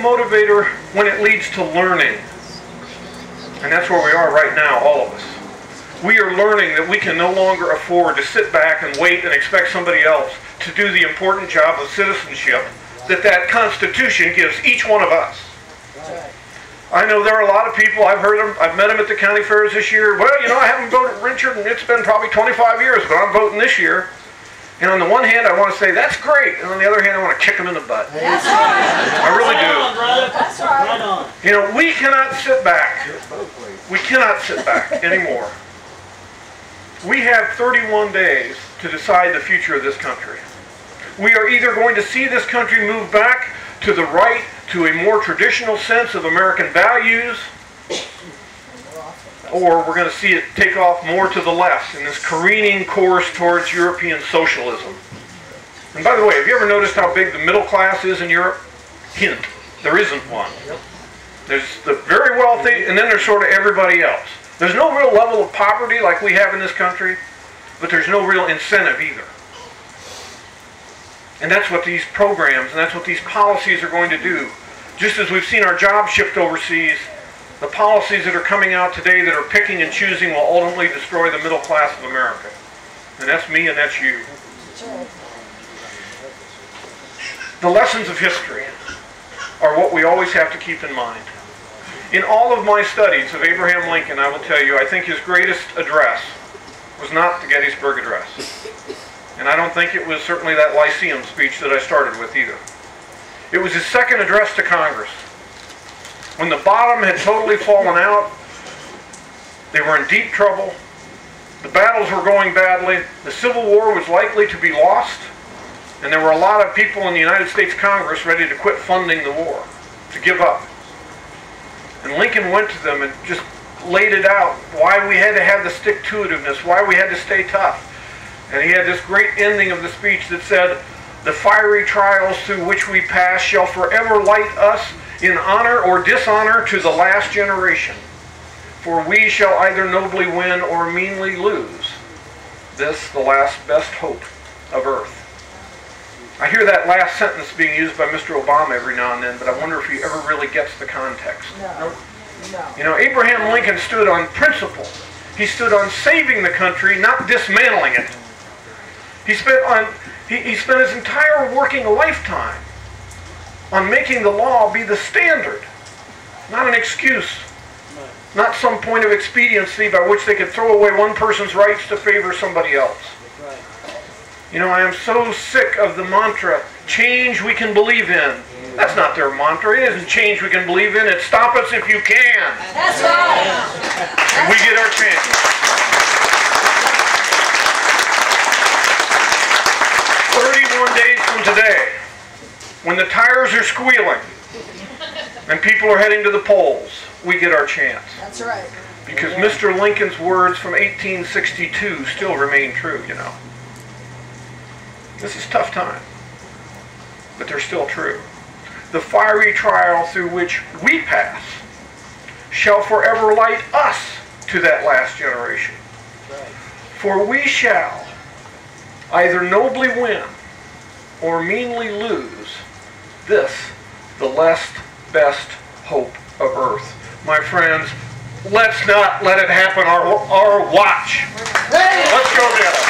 motivator when it leads to learning. And that's where we are right now, all of us. We are learning that we can no longer afford to sit back and wait and expect somebody else to do the important job of citizenship that Constitution gives each one of us. I know there are a lot of people, I've heard them, I've met them at the county fairs this year. Well, you know, I haven't voted Richard, and it's been probably 25 years, but I'm voting this year. And on the one hand, I want to say, that's great. And on the other hand, I want to kick them in the butt. That's right. I really do. That's right. You know, we cannot sit back. We cannot sit back anymore. We have 31 days to decide the future of this country. We are either going to see this country move back to the right, to a more traditional sense of American values, or we're going to see it take off more to the left in this careening course towards European socialism. And by the way, have you ever noticed how big the middle class is in Europe? Hint, there isn't one. There's the very wealthy, and then there's sort of everybody else. There's no real level of poverty like we have in this country, but there's no real incentive either. And that's what these programs and that's what these policies are going to do. Just as we've seen our jobs shift overseas, the policies that are coming out today that are picking and choosing will ultimately destroy the middle class of America. And that's me and that's you. The lessons of history are what we always have to keep in mind. In all of my studies of Abraham Lincoln, I will tell you, I think his greatest address was not the Gettysburg Address. And I don't think it was certainly that Lyceum speech that I started with either. It was his second address to Congress. When the bottom had totally fallen out, they were in deep trouble, the battles were going badly, the Civil War was likely to be lost, and there were a lot of people in the United States Congress ready to quit funding the war, to give up. And Lincoln went to them and just laid it out, why we had to have the stick-to-itiveness, why we had to stay tough. And he had this great ending of the speech that said, "The fiery trials through which we pass shall forever light us in honor or dishonor to the last generation. For we shall either nobly win or meanly lose. This the last best hope of earth." I hear that last sentence being used by Mr. Obama every now and then, but I wonder if he ever really gets the context. No. You know, Abraham Lincoln stood on principle. He stood on saving the country, not dismantling it. He spent his entire working lifetime on making the law be the standard, not an excuse, not some point of expediency by which they could throw away one person's rights to favor somebody else. You know, I am so sick of the mantra, change we can believe in. That's not their mantra. It isn't change we can believe in. It's stop us if you can. That's right. And we get our chance. 31 days from today, when the tires are squealing and people are heading to the polls, we get our chance. That's right. Because Mr. Lincoln's words from 1862 still remain true, you know. This is a tough time, but they're still true. The fiery trial through which we pass shall forever light us to that last generation. For we shall either nobly win or meanly lose this, the last best hope of earth. My friends, let's not let it happen our watch. Let's go get it.